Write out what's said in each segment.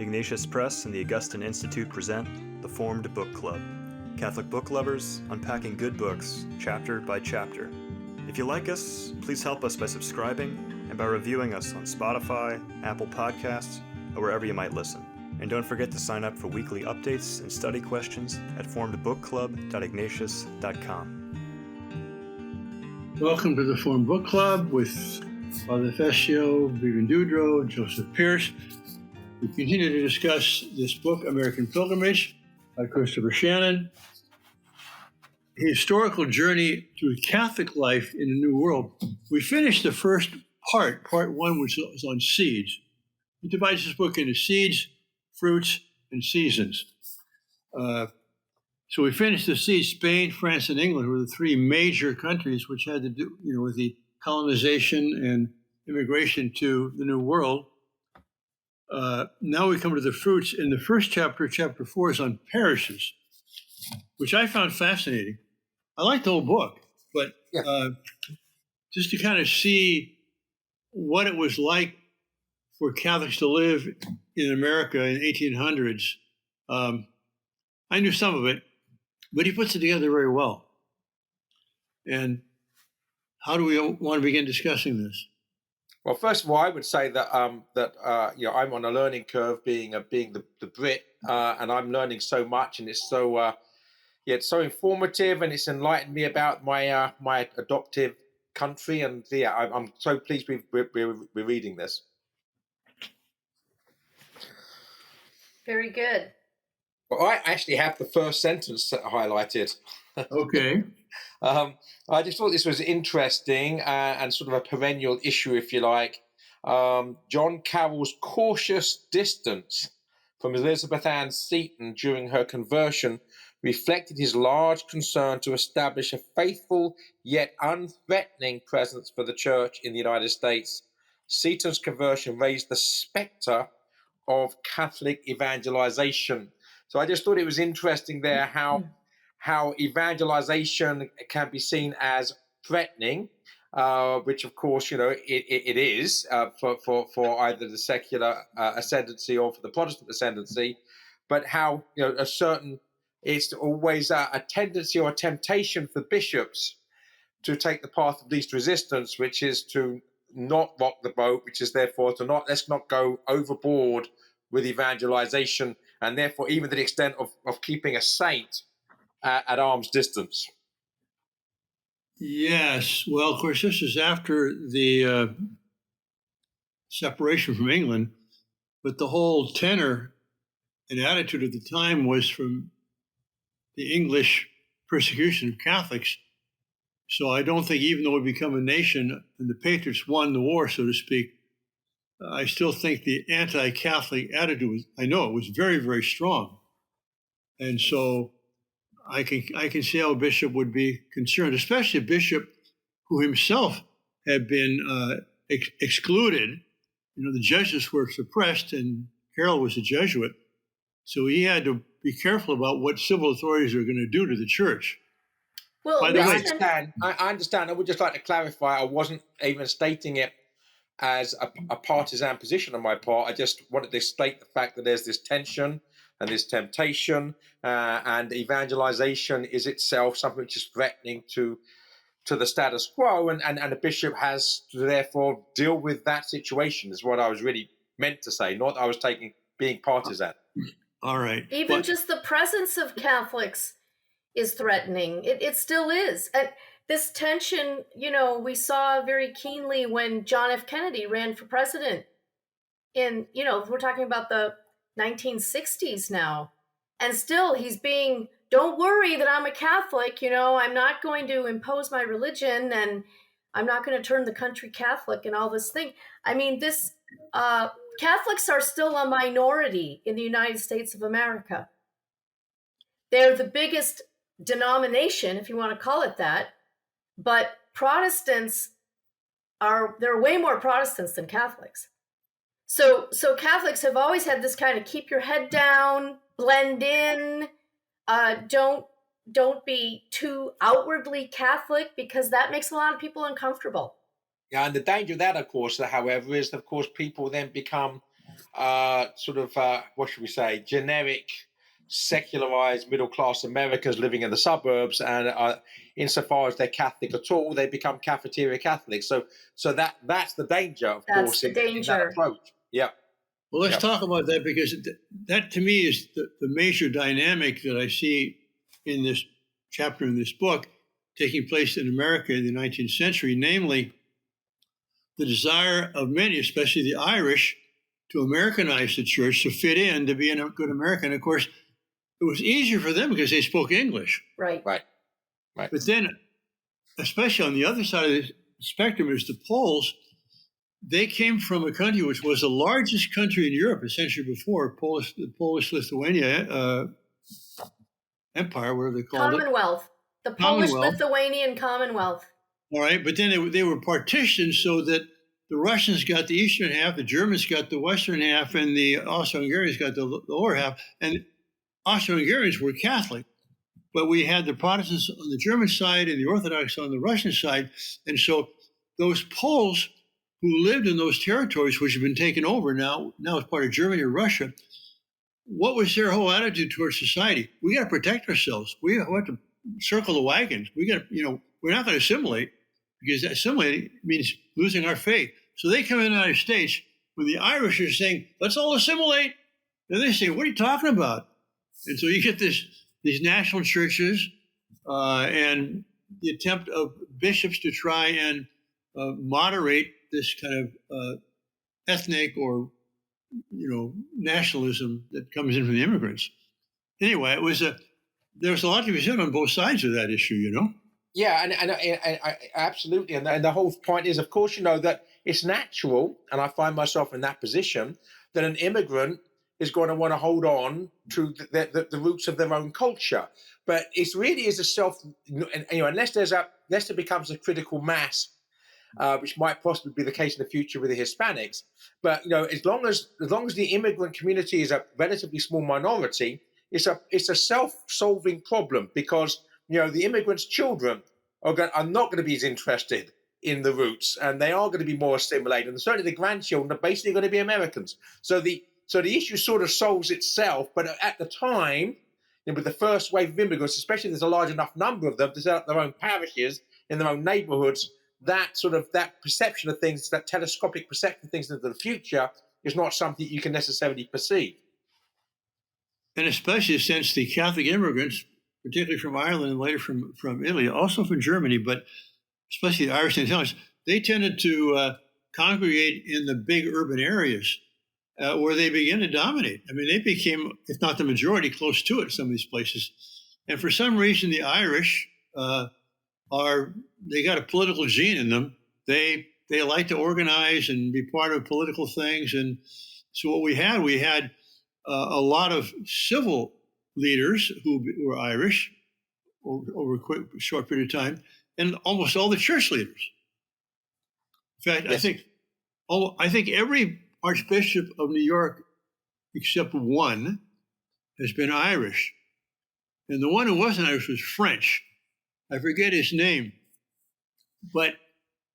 Ignatius Press and the Augustine Institute present The Formed Book Club. Catholic book lovers unpacking good books, chapter by chapter. If you like us, please help us by subscribing and by reviewing us on Spotify, Apple Podcasts, or wherever you might listen. And don't forget to sign up for weekly updates and study questions at formedbookclub.ignatius.com. Welcome to the Formed Book Club with Father Fessio, Vivian Dudro, Joseph Pearce. We continue to discuss this book, American Pilgrimage, by Christopher Shannon. A historical journey through Catholic life in the New World. We finished the first part one, which was on seeds. He divides this book into seeds, fruits, and seasons. So we finished the seeds. Spain, France, and England were the three major countries which had to do, with the colonization and immigration to the New World. Now we come to the fruits. In the first chapter, chapter 4, is on parishes, which I found fascinating. I liked the whole book, but just to kind of see what it was like for Catholics to live in America in the 1800s. I knew some of it, but he puts it together very well. And how do we want to begin discussing this? Well, first of all, I would say that I'm on a learning curve, being the Brit, and I'm learning so much, and it's so it's so informative, and it's enlightened me about my my adoptive country, and I'm so pleased we're reading this. Very good. Well, I actually have the first sentence highlighted. Okay. I just thought this was interesting and sort of a perennial issue, if you like. John Carroll's cautious distance from Elizabeth Ann Seton during her conversion reflected his large concern to establish a faithful yet unthreatening presence for the Church in the United States. Seton's conversion raised the specter of Catholic evangelization. So I just thought it was interesting there how evangelization can be seen as threatening, which of course it is for either the secular ascendancy or for the Protestant ascendancy, but how it's always a tendency or a temptation for bishops to take the path of least resistance, which is to not rock the boat, which is therefore let's not go overboard with evangelization, and therefore even to the extent of keeping a saint at arm's distance. Yes. Well, of course, this is after the separation from England, but the whole tenor and attitude of the time was from the English persecution of Catholics. So I don't think, even though we become a nation and the Patriots won the war, so to speak, I still think the anti-Catholic attitude was very, very strong. And so I can see how a bishop would be concerned, especially a bishop who himself had been excluded. The Jesuits were suppressed, and Carroll was a Jesuit. So he had to be careful about what civil authorities are going to do to the church. Well, I understand. I would just like to clarify, I wasn't even stating it as a partisan position on my part. I just wanted to state the fact that there's this tension and this temptation, and evangelization is itself something which is threatening to the status quo, and a bishop has to therefore deal with that situation, is what I was really meant to say, not I was being partisan. All right. Even just the presence of Catholics is threatening. It still is. And this tension, we saw very keenly when John F. Kennedy ran for president in, we're talking about the 1960s now. And still don't worry that I'm a Catholic, I'm not going to impose my religion, and I'm not going to turn the country Catholic and all this thing. I mean, Catholics are still a minority in the United States of America. They're the biggest denomination, if you want to call it that, but Protestants there are way more Protestants than Catholics. So Catholics have always had this kind of keep your head down, blend in, don't be too outwardly Catholic, because that makes a lot of people uncomfortable. Yeah, and the danger of that, of course, however, is, of course, people then become what should we say, generic, secularized middle-class Americans living in the suburbs, and insofar as they're Catholic at all, they become cafeteria Catholics. So that's the danger, of course, the in that approach. Yeah. Well, let's talk about that, because that to me is the major dynamic that I see in this chapter in this book taking place in America in the 19th century, namely the desire of many, especially the Irish, to Americanize the church, to fit in, to be a good American. Of course, it was easier for them because they spoke English. Right. But then, especially on the other side of the spectrum, is the Poles. They came from a country which was the largest country in Europe a century before, the Polish-Lithuania Empire, whatever they called it. Commonwealth. The Polish-Lithuanian Commonwealth. All right, but then they were partitioned so that the Russians got the eastern half, the Germans got the western half, and the Austro-Hungarians got the lower half. And Austro-Hungarians were Catholic, but we had the Protestants on the German side and the Orthodox on the Russian side. And so those Poles who lived in those territories, which have been taken over now as part of Germany or Russia, what was their whole attitude towards society? We got to protect ourselves. We have to circle the wagons. We got to, we're not going to assimilate, because assimilating means losing our faith. So they come in the United States when the Irish are saying, let's all assimilate. And they say, what are you talking about? And so you get these national churches and the attempt of bishops to try and moderate this kind of ethnic or nationalism that comes in from the immigrants. Anyway, there was a lot to be said on both sides of that issue, Yeah, and absolutely. And the whole point is, of course, that it's natural, and I find myself in that position, that an immigrant is going to want to hold on to the roots of their own culture. But it really is unless there becomes a critical mass, which might possibly be the case in the future with the Hispanics. But as long as the immigrant community is a relatively small minority, it's a self-solving problem, because the immigrants' children are not going to be as interested in the roots, and they are going to be more assimilated. And certainly the grandchildren are basically going to be Americans. So the issue sort of solves itself. But at the time, with the first wave of immigrants, especially if there's a large enough number of them to set up their own parishes in their own neighborhoods, that perception of things, that telescopic perception of things into the future, is not something you can necessarily perceive. And especially since the Catholic immigrants, particularly from Ireland and later from Italy, also from Germany, but especially the Irish and Italians, they tended to congregate in the big urban areas where they began to dominate. I mean, they became, if not the majority, close to it, some of these places. And for some reason, the Irish they got a political gene in them. They like to organize and be part of political things. And so what we had a lot of civil leaders who were Irish over a short period of time, and almost all the church leaders. In fact, yes. I think every Archbishop of New York, except one, has been Irish. And the one who wasn't Irish was French. I forget his name. But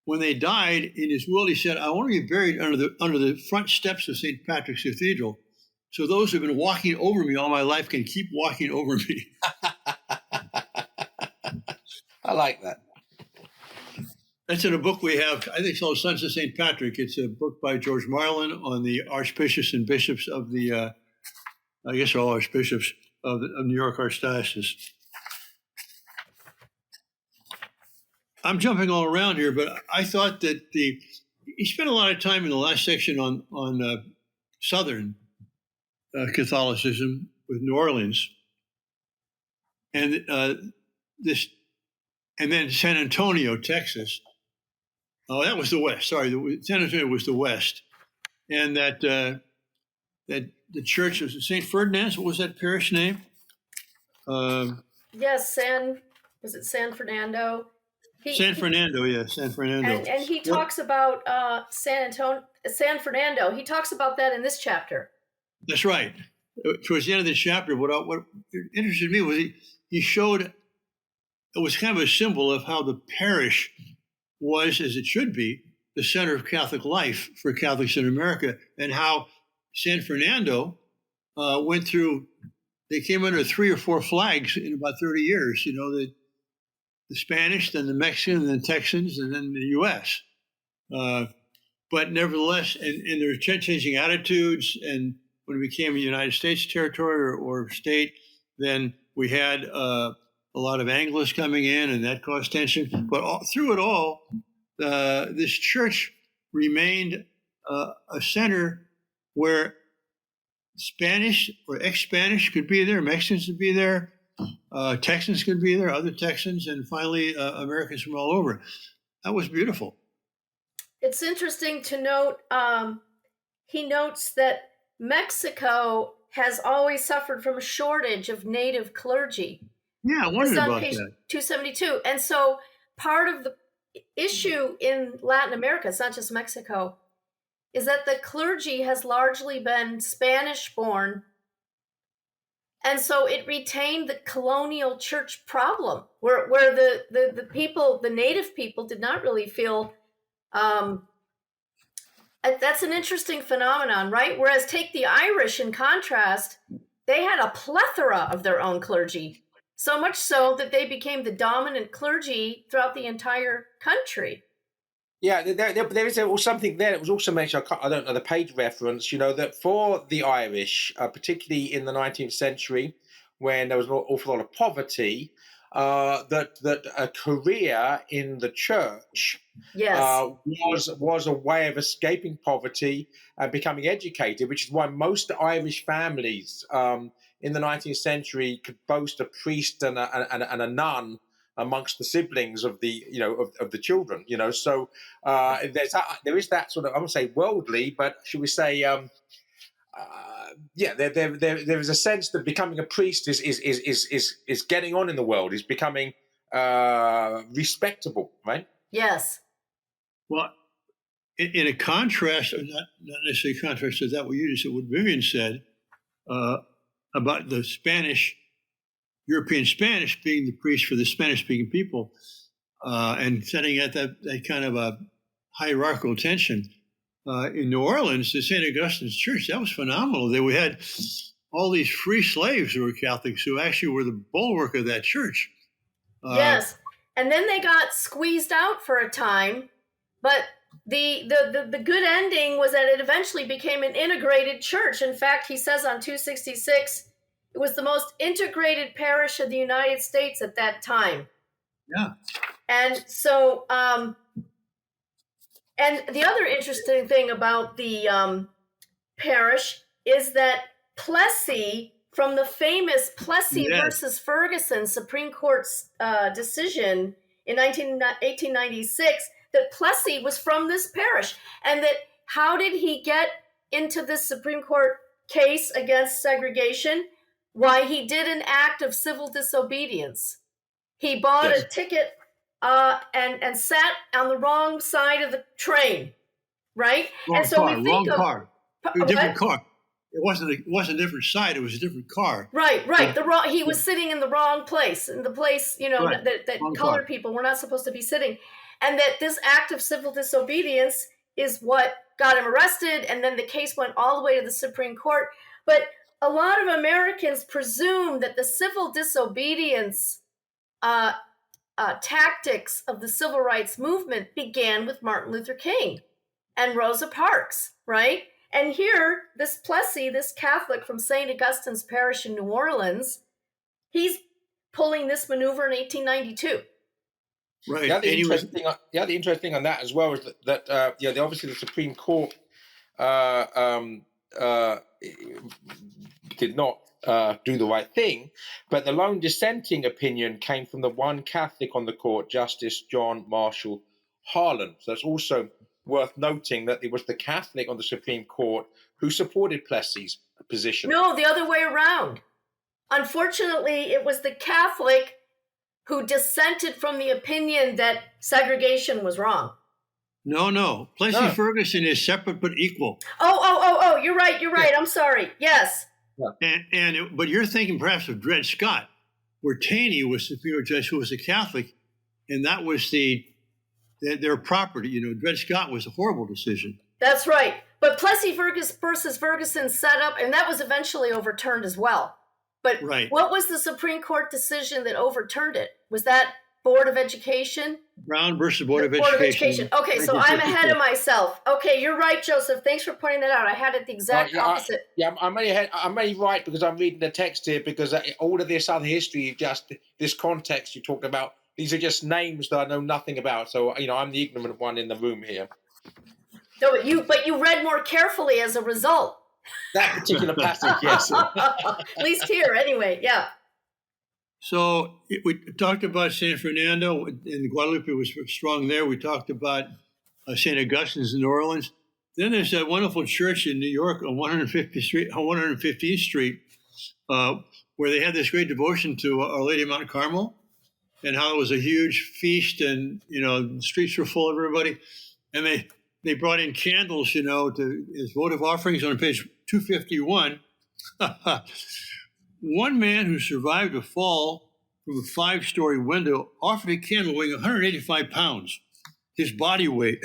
when they died, in his will, he said, I want to be buried under the front steps of St. Patrick's Cathedral, so those who have been walking over me all my life can keep walking over me. I like that. That's in a book we have, I think it's called Sons of St. Patrick. It's a book by George Marlin on the archbishops and bishops of the, I guess all archbishops of New York Archdiocese. I'm jumping all around here, but I thought that he spent a lot of time in the last section on Southern Catholicism with New Orleans, and and then San Antonio, Texas. Oh, that was the West. Sorry, San Antonio was the West, and that the church was St. Ferdinand's. What was that parish name? Yes, was it San Fernando? San Fernando. And he talks about San Fernando. He talks about that in this chapter. That's right. Towards the end of the chapter, what interested me was he showed it was kind of a symbol of how the parish was, as it should be, the center of Catholic life for Catholics in America, and how San Fernando went through. They came under 3 or 4 flags in about 30 years. You know, the Spanish, then the Mexican, then Texans, and then the U.S. But nevertheless, and there were changing attitudes. And when it became a United States territory or state, then we had a lot of Anglos coming in, and that caused tension. But through it all, this church remained a center where Spanish or ex-Spanish could be there, Mexicans could be there, Texans could be there, other Texans, and finally Americans from all over. That was beautiful. It's interesting to note, he notes that Mexico has always suffered from a shortage of native clergy. Yeah, I wondered about page that. 272. And so part of the issue in Latin America, it's not just Mexico, is that the clergy has largely been Spanish-born. And so it retained the colonial church problem, where the people, the native people, did not really feel. That's an interesting phenomenon, right? Whereas take the Irish in contrast, they had a plethora of their own clergy, so much so that they became the dominant clergy throughout the entire country. Yeah, there is something there that was also mentioned, I don't know the page reference, you know, that for the Irish, particularly in the 19th century, when there was an awful lot of poverty, that a career in the church was a way of escaping poverty and becoming educated, which is why most Irish families in the 19th century could boast a priest and a nun amongst the siblings of the of the children, you know. So there is that sort of, I won't say worldly, but should we say there is a sense that becoming a priest is getting on in the world, is becoming respectable, right? Yes. Well, in a contrast, or not necessarily contrast to that, what you just said, what Vivian said about the Spanish, European Spanish being the priest for the Spanish-speaking people, and setting at that kind of a hierarchical tension. In New Orleans, the St. Augustine's Church, that was phenomenal. We had all these free slaves who were Catholics who actually were the bulwark of that church. Yes, and then they got squeezed out for a time, but the good ending was that it eventually became an integrated church. In fact, he says on 266, it was the most integrated parish of the United States at that time. Yeah. And so, and the other interesting thing about the parish is that Plessy, from the famous Plessy versus Ferguson Supreme Court's decision in 1896, that Plessy was from this parish. And that how did he get into this Supreme Court case against segregation? Why, he did an act of civil disobedience. He bought a ticket and sat on the wrong side of the train, right? Wrong car. A different car. It wasn't a different side. It was a different car. Right. He was sitting in the wrong place, in the place, that colored people were not supposed to be sitting. And that this act of civil disobedience is what got him arrested. And then the case went all the way to the Supreme Court. But a lot of Americans presume that the civil disobedience tactics of the civil rights movement began with Martin Luther King and Rosa Parks, right? And here, this Plessy, this Catholic from St. Augustine's Parish in New Orleans, he's pulling this maneuver in 1892. Right. The interesting thing on that as well is that obviously the Supreme Court did not do the right thing, but the lone dissenting opinion came from the one Catholic on the court, Justice John Marshall Harlan. So it's also worth noting that it was the Catholic on the Supreme Court who supported Plessy's position. No, the other way around. Unfortunately, it was the Catholic who dissented from the opinion that segregation was wrong. No. Plessy Ferguson is separate but equal. Oh, you're right. Yeah. I'm sorry. Yes. Yeah. But you're thinking perhaps of Dred Scott, where Taney was Superior Judge, who was a Catholic, and that was their property. Dred Scott was a horrible decision. That's right. But Plessy versus Ferguson set up, and that was eventually overturned as well. But Right. What was the Supreme Court decision that overturned it? Was that Board of Education? Brown versus Board of Board of Education. Education. Okay, so I'm ahead of myself. Okay, you're right, Joseph. Thanks for pointing that out. I had it the exact opposite. I'm only right because I'm reading the text here, because all of this other history, just this context you talked about, these are just names that I know nothing about. So, I'm the ignorant one in the room here. No, but you read more carefully as a result. That particular passage, yes. At least here, anyway, yeah. So we talked about San Fernando, and Guadalupe was strong there. We talked about St. Augustine's in New Orleans. Then there's that wonderful church in New York on 115th Street, where they had this great devotion to Our Lady of Mount Carmel, and how it was a huge feast, and the streets were full of everybody, and they brought in candles, as votive offerings on page 251. One man who survived a fall from a 5-story window offered a candle weighing 185 pounds, his body weight.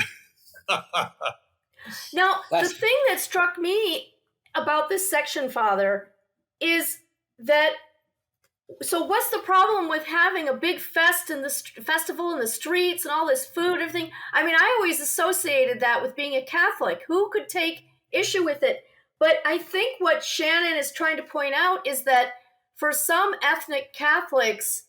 Now, the thing that struck me about this section, Father, is that, so what's the problem with having a big festival in the streets and all this food, everything? I mean, I always associated that with being a Catholic. Who could take issue with it? But I think what Shannon is trying to point out is that for some ethnic Catholics,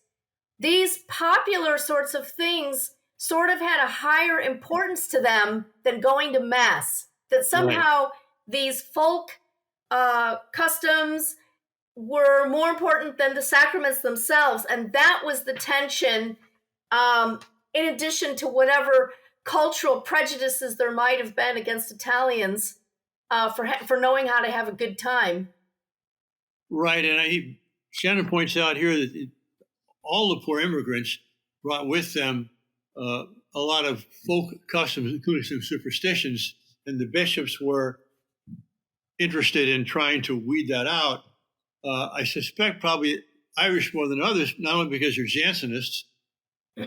these popular sorts of things sort of had a higher importance to them than going to Mass. That somehow these folk customs were more important than the sacraments themselves. And that was the tension, in addition to whatever cultural prejudices there might have been against Italians. For knowing how to have a good time. Right, and Shannon points out here that all the poor immigrants brought with them a lot of folk customs, including some superstitions, and the bishops were interested in trying to weed that out. I suspect probably Irish more than others, not only because they're Jansenists,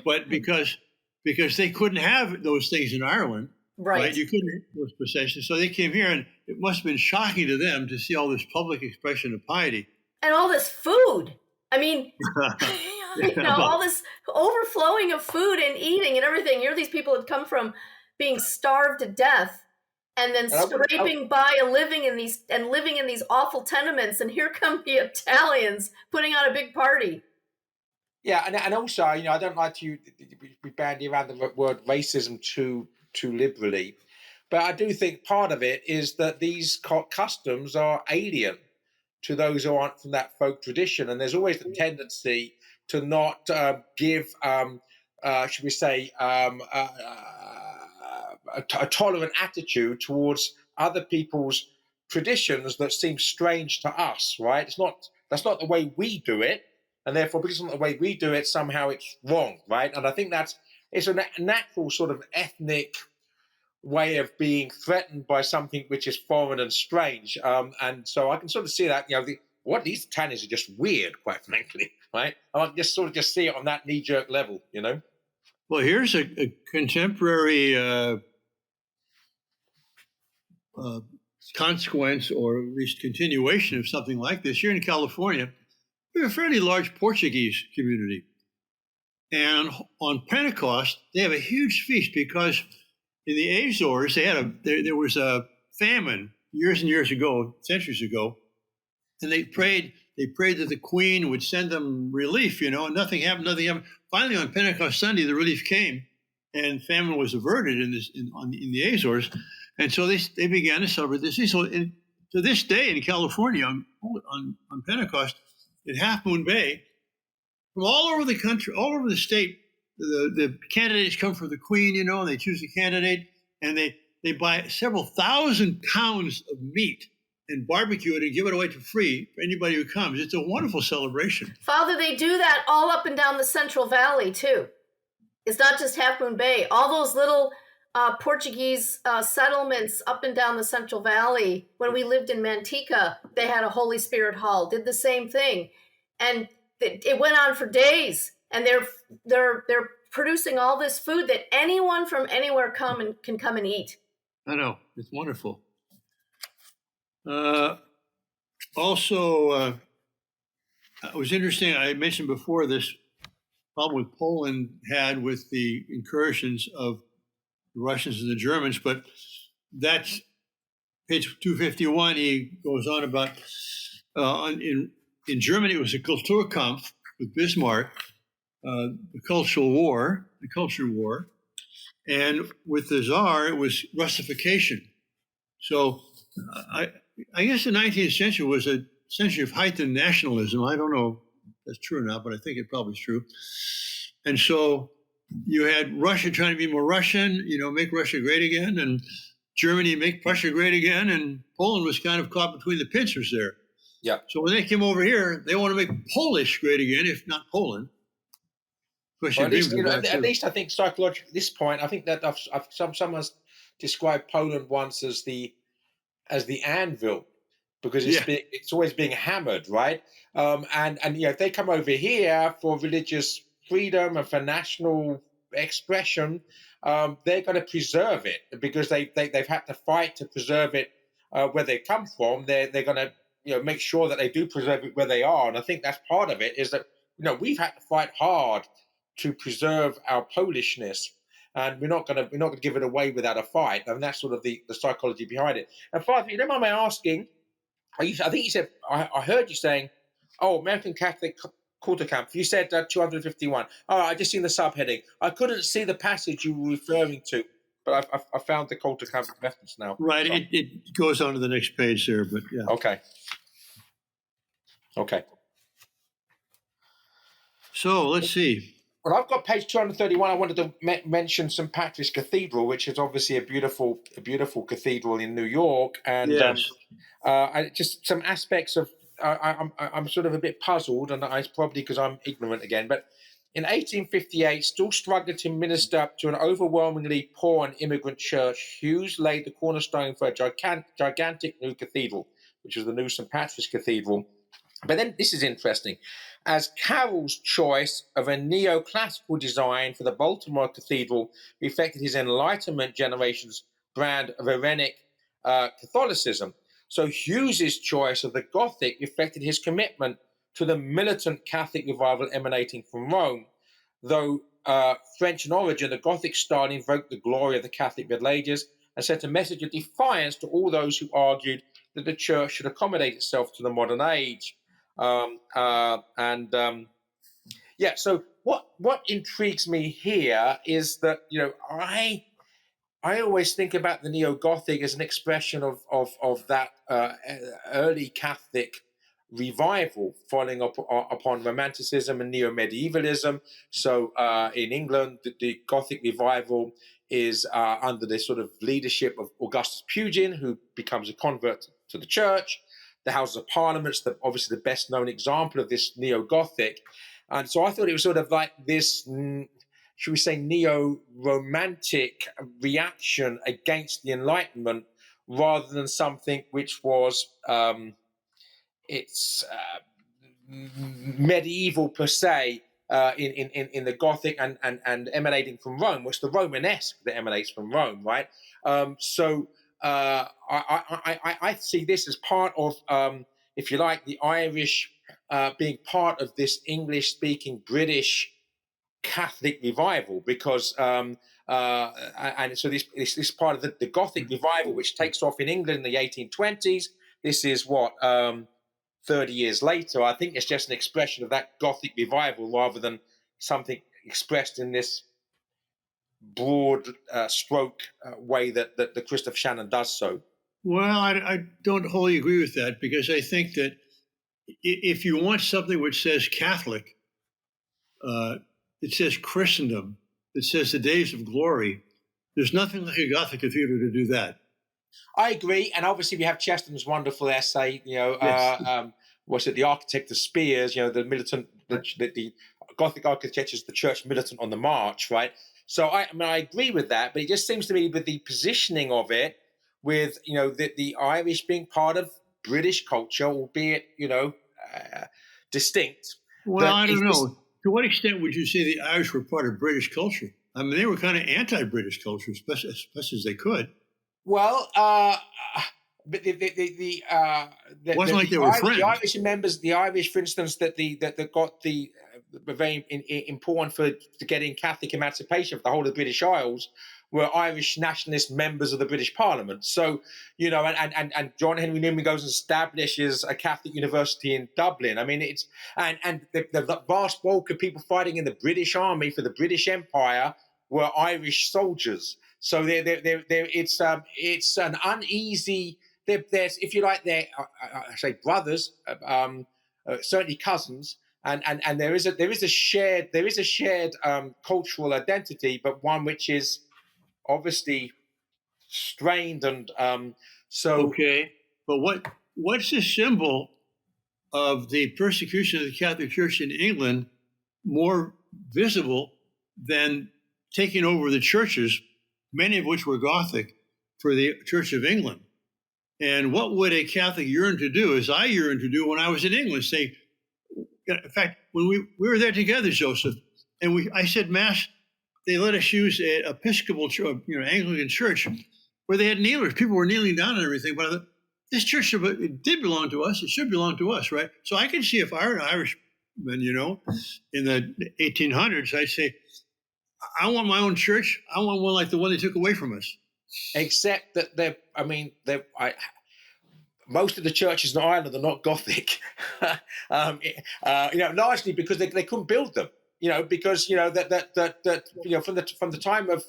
but because they couldn't have those things in Ireland. Right. You couldn't have those processions. So they came here, and it must have been shocking to them to see all this public expression of piety. And all this food. I mean, all this overflowing of food and eating and everything. Here these people have come from being starved to death and then scraping by and living in these awful tenements. And here come the Italians putting on a big party. Yeah, and also, I don't like to be bandying around the word racism too liberally, but I do think part of it is that these customs are alien to those who aren't from that folk tradition, and there's always the tendency to not give, should we say, a tolerant attitude towards other people's traditions that seem strange to us. Right? That's not the way we do it, and therefore, because it's not the way we do it, somehow it's wrong. Right? And I think it's a natural sort of ethnic way of being threatened by something which is foreign and strange. And so I can sort of see that, these Italians are just weird, quite frankly, right? I can just sort of see it on that knee-jerk level, Well, here's a contemporary consequence, or at least continuation of something like this. Here in California, we have a fairly large Portuguese community. And on Pentecost, they have a huge feast because in the Azores, there was a famine years and years ago, centuries ago, and they prayed that the Queen would send them relief, and nothing happened. Finally, on Pentecost Sunday, the relief came, and famine was averted in the Azores, and so they began to celebrate this. So to this day in California, on Pentecost, in Half Moon Bay, from all over the country, all over the state, the candidates come for the Queen, and they choose a candidate, and they buy several thousand pounds of meat and barbecue it and give it away for free for anybody who comes. It's a wonderful celebration. Father, they do that all up and down the Central Valley, too. It's not just Half Moon Bay. All those little Portuguese settlements up and down the Central Valley, when we lived in Manteca, they had a Holy Spirit Hall, did the same thing. And it went on for days. And they're producing all this food that anyone from anywhere can come and eat. I know. It's wonderful. Also, it was interesting. I mentioned before this problem with Poland had with the incursions of the Russians and the Germans, but that's page 251. He goes on about in Germany it was a Kulturkampf with Bismarck, the culture war, and with the Tsar it was Russification. So I guess the 19th century was a century of heightened nationalism. I don't know if that's true or not, but I think it probably is true. And so you had Russia trying to be more Russian, make Russia great again, and Germany make Prussia great again, and Poland was kind of caught between the pincers there. Yeah. So when they came over here, they want to make Polish great again, if not Poland. Well, at least I think psychologically at this point, I think that someone's described Poland once as the anvil, because it's always being hammered, right? And if they come over here for religious freedom and for national expression, they're going to preserve it because they've had to fight to preserve it where they come from. They're going to make sure that they do preserve it where they are, and I think that's part of it. Is that we've had to fight hard to preserve our Polishness, and we're not going to give it away without a fight. And that's sort of the psychology behind it. And Father, you don't mind me asking? I think you said I heard you saying, "Oh, American Catholic Quarter Camp." You said 251. Oh, I just seen the subheading. I couldn't see the passage you were referring to, but I found the Quarter Camp reference now. Right, so. It goes on to the next page there, but yeah. Okay. So let's see. Well, I've got page 231. I wanted to mention St. Patrick's Cathedral, which is obviously a beautiful cathedral in New York, and yes. Just some aspects of. I'm sort of a bit puzzled, and it's probably because I'm ignorant again. But in 1858, still struggling to minister to an overwhelmingly poor and immigrant church, Hughes laid the cornerstone for a gigantic new cathedral, which was the new St. Patrick's Cathedral. But then this is interesting. As Carroll's choice of a neoclassical design for the Baltimore Cathedral reflected his Enlightenment generation's brand of Irenic Catholicism, so Hughes's choice of the Gothic reflected his commitment to the militant Catholic revival emanating from Rome. Though French in origin, the Gothic style invoked the glory of the Catholic Middle Ages and sent a message of defiance to all those who argued that the Church should accommodate itself to the modern age. So what intrigues me here is that I always think about the neo-Gothic as an expression of that early Catholic revival following upon Romanticism and neo-medievalism. So in England, the Gothic revival is under the sort of leadership of Augustus Pugin, who becomes a convert to the Church. The Houses of Parliament, obviously the best-known example of this neo-Gothic. And so I thought it was sort of like this, should we say, neo-romantic reaction against the Enlightenment rather than something which was medieval per se in the Gothic and emanating from Rome, which the Romanesque that emanates from Rome, right? I see this as part of, if you like, the Irish being part of this English-speaking British Catholic revival, because and so this part of the Gothic revival, which takes off in England in the 1820s. This is 30 years later. I think it's just an expression of that Gothic revival rather than something expressed in this broad stroke way that the Christopher Shannon does so. Well, I don't wholly agree with that, because I think that if you want something which says Catholic, it says Christendom, it says the days of glory, there's nothing like a Gothic cathedral to do that. I agree, and obviously we have Chesterton's wonderful essay, yes. Was it The Architect of Spears, the militant, the Gothic architecture is the church militant on the march, right? So I agree with that, but it just seems to me with the positioning of it, with the Irish being part of British culture, albeit distinct. Well, I don't know. To what extent would you say the Irish were part of British culture? I mean, they were kind of anti-British culture as best as they could. Well, but It wasn't like they were friends. The Irish members, the Irish, for instance, that got the very important for getting Catholic emancipation for the whole of the British Isles were Irish nationalist members of the British Parliament. So, and John Henry Newman goes and establishes a Catholic university in Dublin. I mean, it's and the vast bulk of people fighting in the British Army for the British Empire were Irish soldiers. So it's an uneasy. There's, if you like, I say brothers, certainly cousins, and there is a shared cultural identity, but one which is obviously strained and so. Okay, but what's the symbol of the persecution of the Catholic Church in England more visible than taking over the churches, many of which were Gothic, for the Church of England? And what would a Catholic yearn to do, as I yearned to do when I was in England? Say, in fact, when we were there together, Joseph, and I said Mass, they let us use an Episcopal, Anglican church, where they had kneelers. People were kneeling down and everything. But I thought, this church, it did belong to us. It should belong to us, right? So I can see if I were an Irishman, in the 1800s, I'd say, I want my own church. I want one like the one they took away from us. Except that most of the churches in Ireland are not Gothic, largely because they couldn't build them. Because from the time of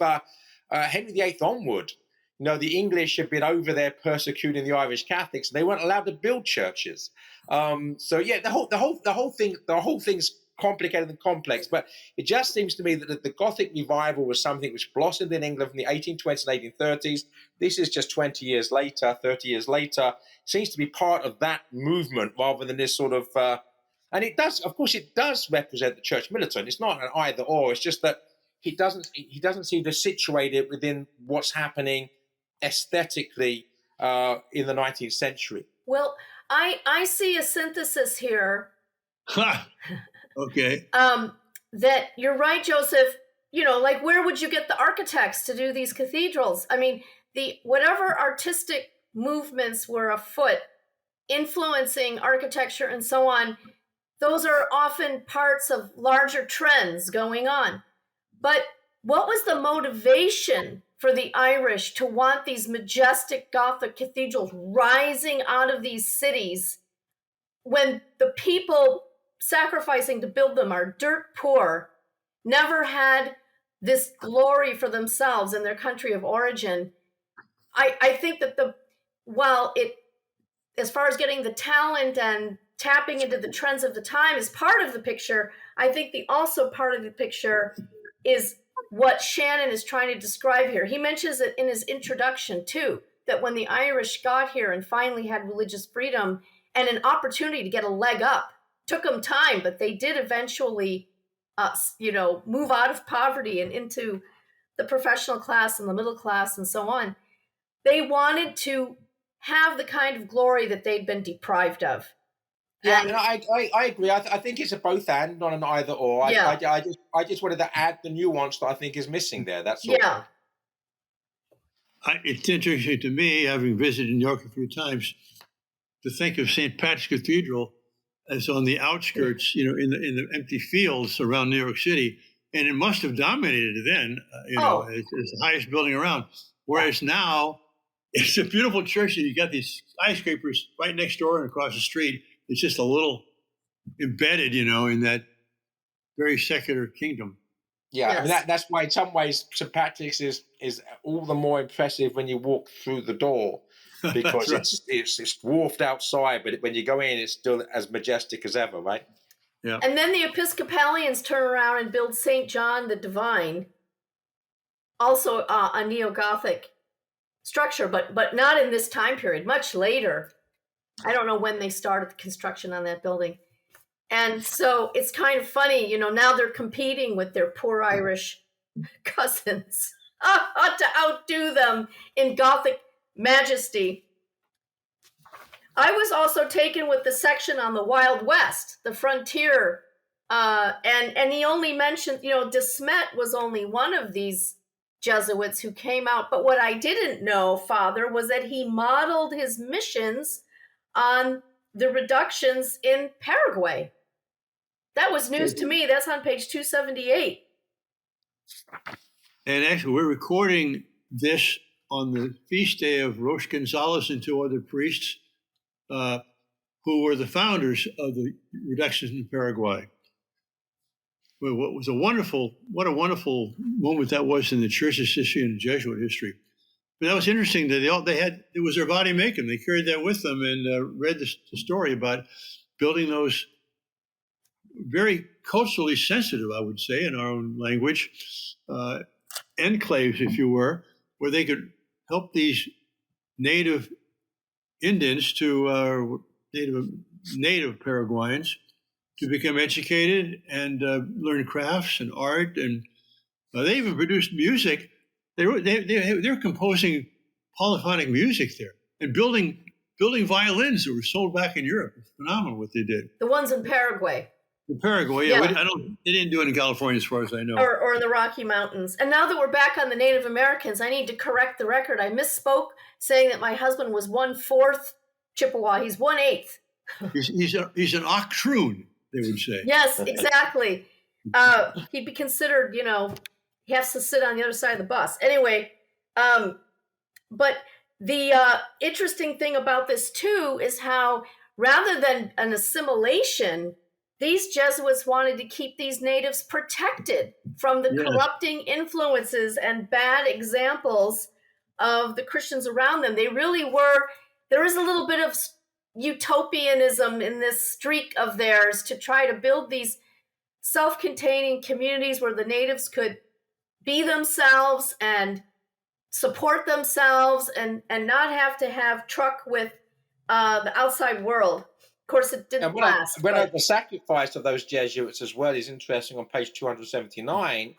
Henry VIII onward, the English had been over there persecuting the Irish Catholics, and they weren't allowed to build churches. The whole thing's complicated and complex, but it just seems to me that the Gothic revival was something which blossomed in England from the 1820s and 1830s. This is just 30 years later. It seems to be part of that movement rather than this sort of, and it does represent the church militant. It's not an either or. It's just that he doesn't seem to situate it within what's happening aesthetically in the 19th century. Well, I see a synthesis here. Okay. That you're right, Joseph. Like, where would you get the architects to do these cathedrals? I mean, whatever artistic movements were afoot, influencing architecture and so on, those are often parts of larger trends going on. But what was the motivation for the Irish to want these majestic Gothic cathedrals rising out of these cities when the people sacrificing to build them are dirt poor, never had this glory for themselves in their country of origin? I think that as far as getting the talent and tapping into the trends of the time is part of the picture, I think the also part of the picture is what Shannon is trying to describe here. He mentions it in his introduction too, that when the Irish got here and finally had religious freedom and an opportunity to get a leg up, took them time, but they did eventually, move out of poverty and into the professional class and the middle class and so on. They wanted to have the kind of glory that they'd been deprived of. Yeah, and I agree. I think it's a both and, not an either or. Yeah. I just wanted to add the nuance that I think is missing there. That's all. Yeah. It's interesting to me, having visited New York a few times, to think of St. Pat's Cathedral as on the outskirts, in the empty fields around New York City, and it must have dominated then, as the highest building around. Whereas now, it's a beautiful church, and you got these skyscrapers right next door and across the street. It's just a little embedded, in that very secular kingdom. Yeah, Yes. I mean, that's why in some ways St. Patrick's is all the more impressive when you walk through the door, because Right. it's dwarfed outside, but when you go in, it's still as majestic as ever, right? Yeah. And then the Episcopalians turn around and build St. John the Divine, also a neo-Gothic structure, but not in this time period, much later. I don't know when they started the construction on that building. And so it's kind of funny, now they're competing with their poor Irish cousins to outdo them in Gothic majesty. I was also taken with the section on the Wild West, the frontier, and he only mentioned, De Smet was only one of these Jesuits who came out. But what I didn't know, Father, was that he modeled his missions on the reductions in Paraguay. That was news to me. That's on page 278. And actually, we're recording this on the feast day of Rosh Gonzalez and two other priests who were the founders of the reductions in Paraguay. Well, what a wonderful moment that was in the church's history and Jesuit history. But that was interesting that it was their vade mecum. They carried that with them and read the story about building those very culturally sensitive, I would say, in our own language, enclaves, if you were, where they could help these native Indians to native Paraguayans to become educated and learn crafts and art, and they even produced music. They were composing polyphonic music there and building violins that were sold back in Europe. It's phenomenal what they did. The ones in Paraguay. In Paraguay, yeah. They didn't do it in California, as far as I know, or in the Rocky Mountains. And now that we're back on the Native Americans, I need to correct the record. I misspoke saying that my husband was 1/4 Chippewa. He's 1/8. He's an octroon, they would say. Yes, exactly. He'd be considered, he has to sit on the other side of the bus. Anyway, but the interesting thing about this, too, is how rather than an assimilation, these Jesuits wanted to keep these natives protected from the corrupting influences and bad examples of the Christians around them. They really were, there is a little bit of utopianism in this streak of theirs to try to build these self-containing communities where the natives could be themselves and support themselves and not have to have truck with the outside world. Of course, it didn't last. The sacrifice of those Jesuits as well is interesting on page 279,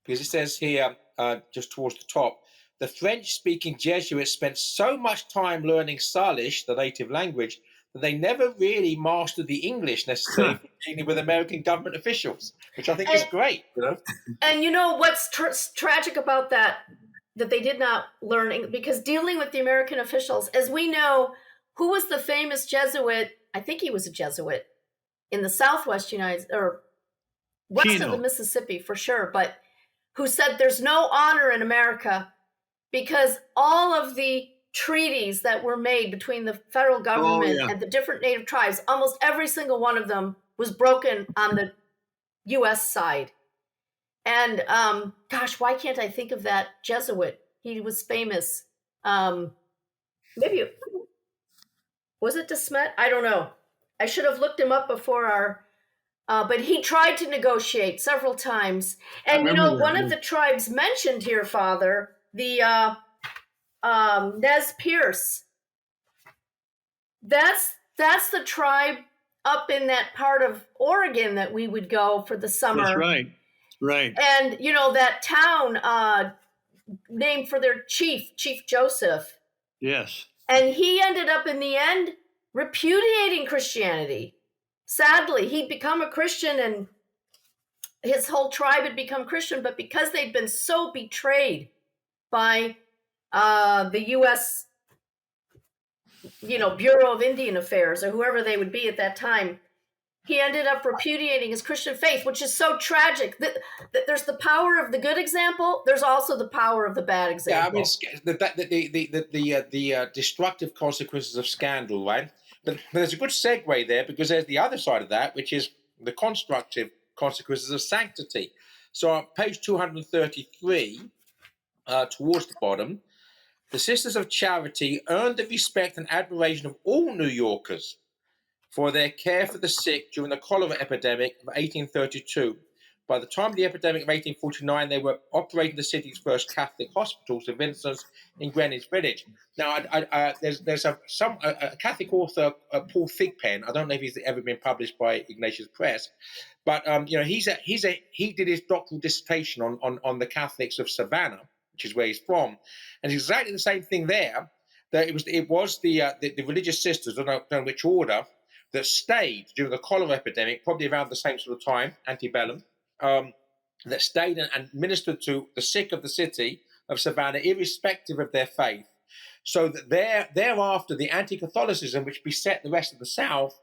because it says here, just towards the top, the French-speaking Jesuits spent so much time learning Salish, the native language, that they never really mastered the English necessarily for dealing with American government officials, which I think is great. And what's tragic about that they did not learn, because dealing with the American officials, as we know, who was the famous Jesuit? I think he was a Jesuit in the Southwest United, or west of the Mississippi for sure, but who said there's no honor in America because all of the treaties that were made between the federal government and the different native tribes, almost every single one of them was broken on the U.S. side. And gosh, why can't I think of that Jesuit? He was famous. Maybe was it DeSmet? I don't know. I should have looked him up before our. But he tried to negotiate several times. And one of the tribes mentioned here, Father, the Nez Pearce. That's the tribe up in that part of Oregon that we would go for the summer. That's right. Right. And that town named for their Chief Joseph. Yes. And he ended up in the end repudiating Christianity. Sadly, he'd become a Christian and his whole tribe had become Christian, but because they'd been so betrayed by the U.S., Bureau of Indian Affairs or whoever they would be at that time, he ended up repudiating his Christian faith, which is so tragic. There's the power of the good example. There's also the power of the bad example. Yeah, the destructive consequences of scandal, right? But there's a good segue there, because there's the other side of that, which is the constructive consequences of sanctity. So on page 233, towards the bottom, the Sisters of Charity earned the respect and admiration of all New Yorkers for their care for the sick during the cholera epidemic of 1832. By the time of the epidemic of 1849, they were operating the city's first Catholic hospital, St. Vincent's, in Greenwich Village. Now, there's a Catholic author, Paul Thigpen. I don't know if he's ever been published by Ignatius Press, but he did his doctoral dissertation on the Catholics of Savannah, which is where he's from, and it's exactly the same thing there. That it was the religious sisters, I don't know which order, that stayed during the cholera epidemic, probably around the same sort of time, antebellum, that stayed and ministered to the sick of the city of Savannah, irrespective of their faith. So that thereafter, the anti-Catholicism, which beset the rest of the South,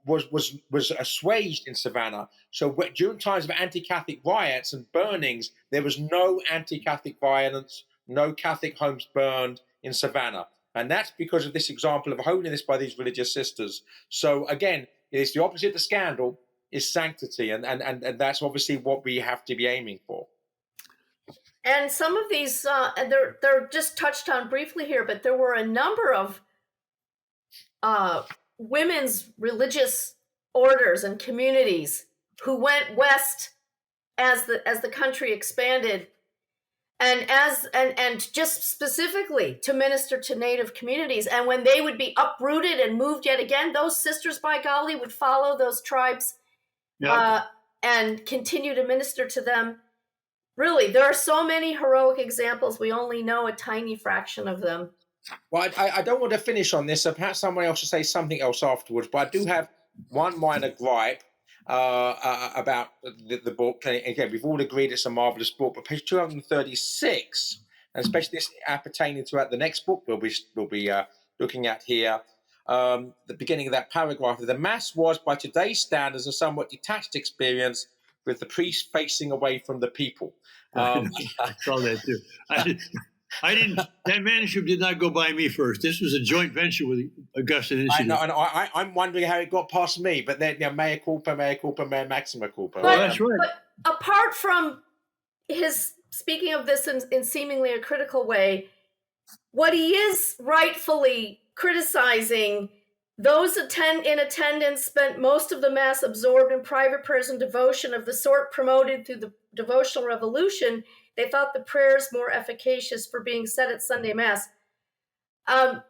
was assuaged in Savannah. So during times of anti-Catholic riots and burnings, there was no anti-Catholic violence, no Catholic homes burned in Savannah. And that's because of this example of holiness by these religious sisters. So again, it's the opposite of scandal, is sanctity. And that's obviously what we have to be aiming for. And some of these, they're just touched on briefly here, but there were a number of women's religious orders and communities who went west as the country expanded, and just specifically to minister to Native communities. And when they would be uprooted and moved yet again, those sisters, by golly, would follow those tribes and continue to minister to them. Really, there are so many heroic examples. We only know a tiny fraction of them. Well, I don't want to finish on this, so perhaps someone else should say something else afterwards, but I do have one minor gripe about the book. And again, we've all agreed it's a marvelous book, but page 236, and especially this appertaining to the next book we'll be looking at here, the beginning of that paragraph, the Mass was, by today's standards, a somewhat detached experience, with the priest facing away from the people. I saw that too. I didn't. That manuscript did not go by me first. This was a joint venture with Augustine Institute. I know, and I'm wondering how it got past me. But then, mea culpa, mea maxima culpa. Well, that's right. But apart from his speaking of this in seemingly a critical way, what he is rightfully criticizing, those in attendance spent most of the Mass absorbed in private prayers and devotion of the sort promoted through the devotional revolution. They thought the prayers more efficacious for being said at Sunday Mass. The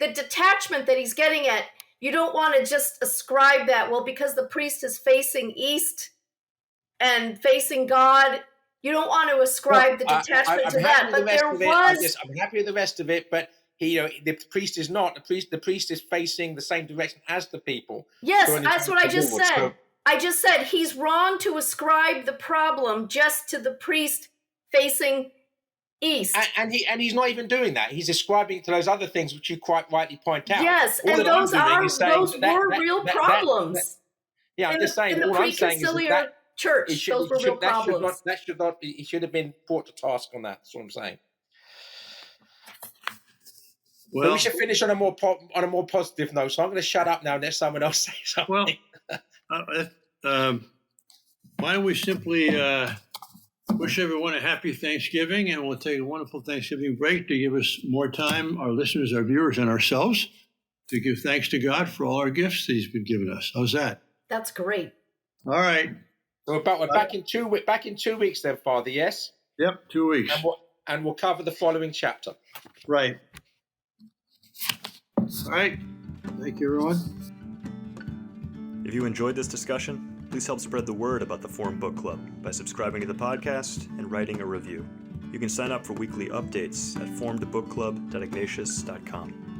detachment that he's getting at, you don't want to just ascribe that, well, because the priest is facing east and facing God, you don't want to ascribe the detachment to that. But I'm happy with the rest of it, but the priest is not. The priest is facing the same direction as the people. Yes, that's what I just said. So, I just said he's wrong to ascribe the problem just to the priest facing east. And he's not even doing that. He's ascribing it to those other things which you quite rightly point out. Yes, all and those were real problems. I'm just saying. In the pre-conciliar church, those were real problems. He should have been brought to task on that. That's what I'm saying. Well, but we should finish on a more positive note. So I'm going to shut up now and let someone else say something. Well, why don't we simply wish everyone a happy Thanksgiving, and we'll take a wonderful Thanksgiving break to give us more time, our listeners, our viewers, and ourselves, to give thanks to God for all our gifts that He's been giving us. How's that? That's great. All right. So we're back in 2 weeks, then, Father. Yes. Yep, 2 weeks. And we'll cover the following chapter. Right. All right. Thank you, everyone. If you enjoyed this discussion, please help spread the word about the Forum Book Club by subscribing to the podcast and writing a review. You can sign up for weekly updates at forumbookclub.ignatius.com.